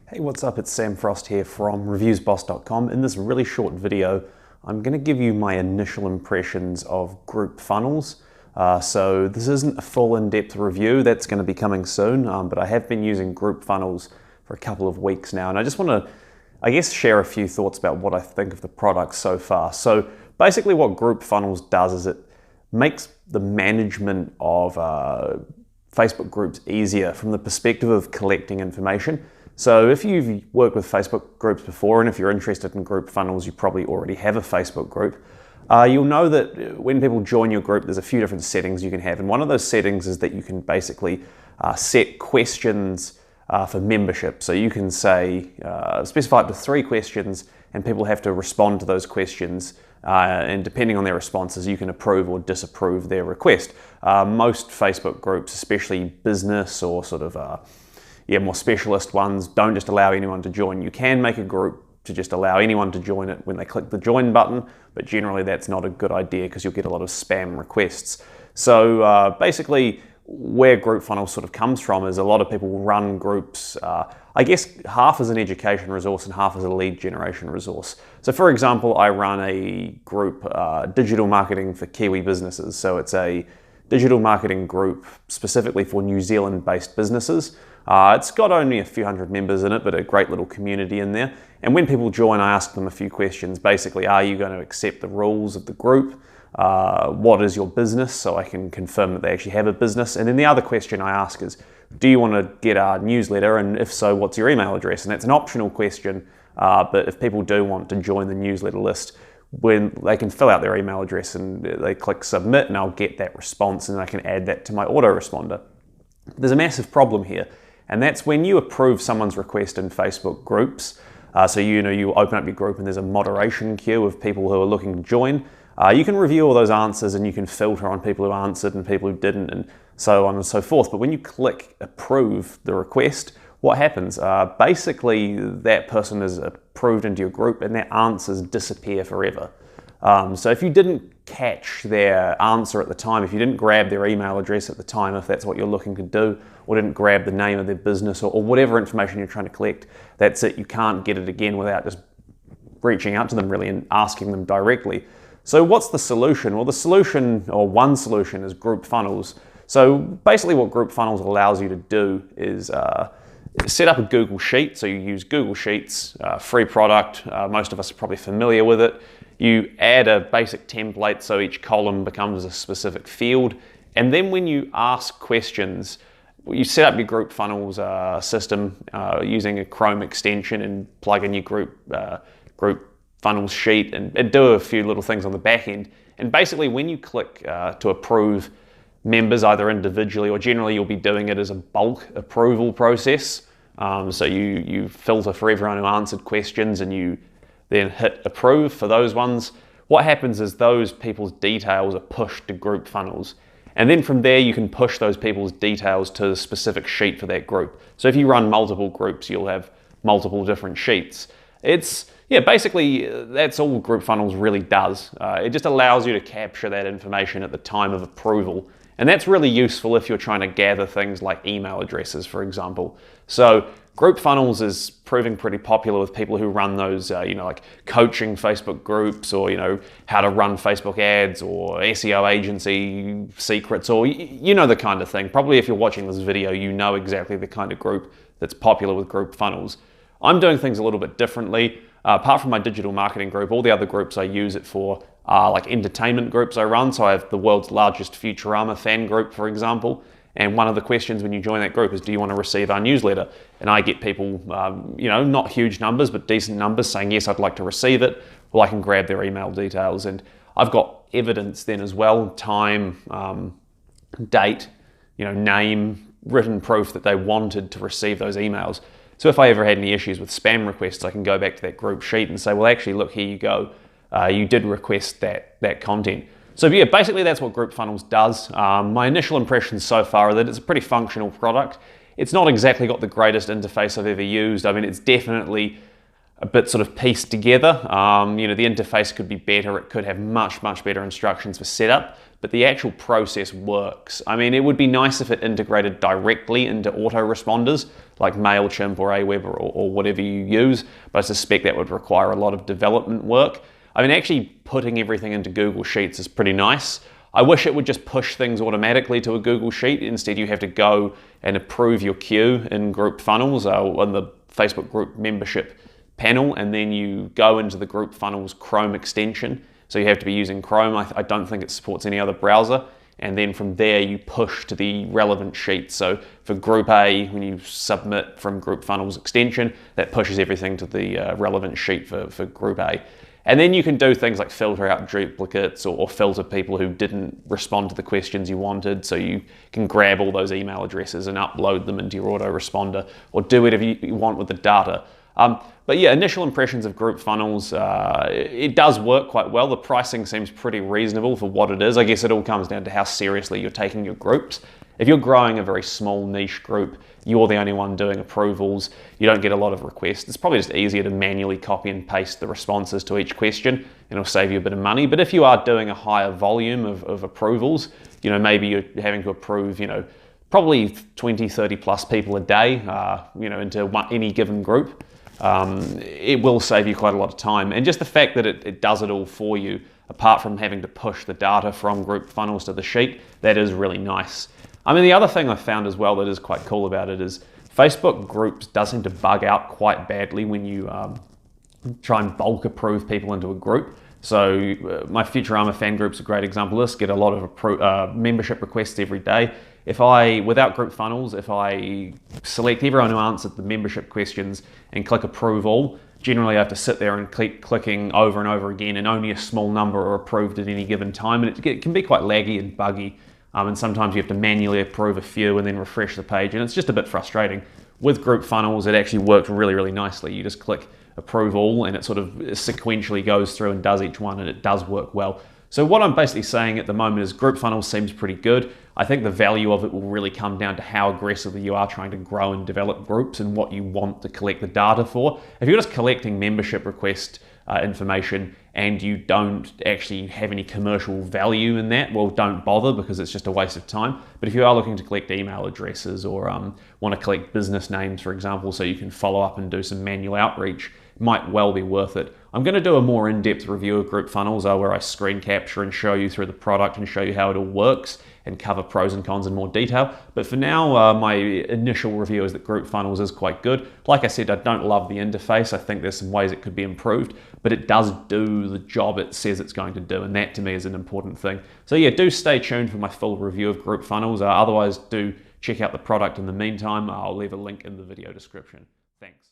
Hey, what's up? It's Sam Frost here from reviewsboss.com. In this really short video, I'm going to give you my initial impressions of group funnels. So this isn't a full in-depth review, that's going to be coming soon, but I have been using group funnels for a couple of weeks now, and I just want to, share a few thoughts about what I think of the product so far. So basically what group funnels does is it makes the management of Facebook groups easier from the perspective of collecting information. So if you've worked with Facebook groups before, and if you're interested in group funnels, you probably already have a Facebook group, you'll know that when people join your group, there's a few different settings you can have. And one of those settings is that you can basically set questions for membership. So you can say, specify up to 3 questions, and people have to respond to those questions. And depending on their responses, you can approve or disapprove their request. Most Facebook groups, especially business or sort of more specialist ones, don't just allow anyone to join. You can make a group to just allow anyone to join it when they click the join button, but generally that's not a good idea because you'll get a lot of spam requests. So basically where group funnels sort of comes from is a lot of people run groups, I guess half as an education resource and half as a lead generation resource. So for example, I run a group, Digital Marketing for Kiwi Businesses. So it's a digital marketing group specifically for New Zealand-based businesses. It's got only a few hundred members in it, but a great little community in there. And when people join, I ask them a few questions. Basically, are you going to accept the rules of the group? What is your business? So I can confirm that they actually have a business. And then the other question I ask is, do you want to get our newsletter? And if so, what's your email address? And that's an optional question, but if people do want to join the newsletter list, when they can fill out their email address and they click submit, and I'll get that response and I can add that to my autoresponder. There's a massive problem here, and that's when you approve someone's request in Facebook groups. So you open up your group and there's a moderation queue of people who are looking to join. You can review all those answers and you can filter on people who answered and people who didn't and so on and so forth. But when you click approve the request, what happens? Basically, that person is approved into your group and their answers disappear forever. So if you didn't catch their answer at the time, if you didn't grab their email address at the time, if that's what you're looking to do, or didn't grab the name of their business or whatever information you're trying to collect, that's it. You can't get it again without just reaching out to them really and asking them directly. So what's the solution? Well, the solution, or one solution, is group funnels. So basically what group funnels allows you to do is set up a Google Sheet. So you use Google Sheets, free product. Most of us are probably familiar with it. You add a basic template so each column becomes a specific field. And then when you ask questions, you set up your group funnels system using a Chrome extension and plug in your group funnels sheet and do a few little things on the back end. And basically when you click to approve members either individually or generally you'll be doing it as a bulk approval process. So you filter for everyone who answered questions and you then hit approve for those ones. What happens is those people's details are pushed to group funnels. And then from there you can push those people's details to the specific sheet for that group. So if you run multiple groups, you'll have multiple different sheets. Basically that's all group funnels really does. It just allows you to capture that information at the time of approval. And that's really useful if you're trying to gather things like email addresses, for example. So group funnels is proving pretty popular with people who run those, like coaching Facebook groups or, how to run Facebook ads or SEO agency secrets or, the kind of thing. Probably if you're watching this video, you know exactly the kind of group that's popular with group funnels. I'm doing things a little bit differently. Apart from my digital marketing group, all the other groups I use it for are like entertainment groups I run. So I have the world's largest Futurama fan group, for example. And one of the questions when you join that group is, do you want to receive our newsletter? And I get people, not huge numbers, but decent numbers saying, yes, I'd like to receive it. Well, I can grab their email details. And I've got evidence then as well, time, date, name, written proof that they wanted to receive those emails. So if I ever had any issues with spam requests, I can go back to that group sheet and say, well, actually, look, here you go. You did request that content. So yeah, basically that's what group funnels does. My initial impressions so far are that it's a pretty functional product. It's not exactly got the greatest interface I've ever used. I mean, it's definitely a bit sort of pieced together. You know, the interface could be better. It could have much better instructions for setup, but the actual process works. I mean, it would be nice if it integrated directly into autoresponders like MailChimp or Aweber or whatever you use, but I suspect that would require a lot of development work. I mean, actually putting everything into Google Sheets is pretty nice. I wish it would just push things automatically to a Google Sheet. Instead, you have to go and approve your queue in Group Funnels on the Facebook group membership panel, and then you go into the Group Funnels Chrome extension. So you have to be using Chrome. I don't think it supports any other browser. And then from there, you push to the relevant sheet. So for Group A, when you submit from Group Funnels extension, that pushes everything to the relevant sheet for Group A. And then you can do things like filter out duplicates or filter people who didn't respond to the questions you wanted. So you can grab all those email addresses and upload them into your autoresponder, or do whatever you want with the data. But yeah, initial impressions of Group Funnels, it does work quite well. The pricing seems pretty reasonable for what it is. I guess it all comes down to how seriously you're taking your groups. If you're growing a very small niche group, you're the only one doing approvals, you don't get a lot of requests, it's probably just easier to manually copy and paste the responses to each question, and it'll save you a bit of money. But if you are doing a higher volume of approvals, you know, maybe you're having to approve, you know, probably 20, 30 plus people a day, you know, into any given group, it will save you quite a lot of time. And just the fact that it does it all for you, apart from having to push the data from Group Funnels to the sheet, that is really nice. I mean, the other thing I found as well that is quite cool about it is Facebook groups does seem to bug out quite badly when you try and bulk approve people into a group. So my Futurama fan group's a great example of this. Get a lot of membership requests every day. Without Group Funnels, if I select everyone who answered the membership questions and click approve all, generally I have to sit there and keep clicking over and over again, and only a small number are approved at any given time, and it can be quite laggy and buggy. And sometimes you have to manually approve a few and then refresh the page, and it's just a bit frustrating. With Group Funnels, it actually works really nicely. You just click approve all, and it sort of sequentially goes through and does each one, and it does work well. So what I'm basically saying at the moment is Group Funnels seems pretty good. I think the value of it will really come down to how aggressively you are trying to grow and develop groups and what you want to collect the data for. If you're just collecting membership request information and you don't actually have any commercial value in that, well, don't bother, because it's just a waste of time. But if you are looking to collect email addresses or want to collect business names, for example, so you can follow up and do some manual outreach, it might well be worth it. I'm going to do a more in-depth review of Group Funnels where I screen capture and show you through the product and show you how it all works and cover pros and cons in more detail. But for now, my initial review is that Group Funnels is quite good. Like I said, I don't love the interface. I think there's some ways it could be improved, but it does do the job it says it's going to do, and that to me is an important thing. So yeah, do stay tuned for my full review of Group Funnels. Otherwise, do check out the product in the meantime. I'll leave a link in the video description. Thanks.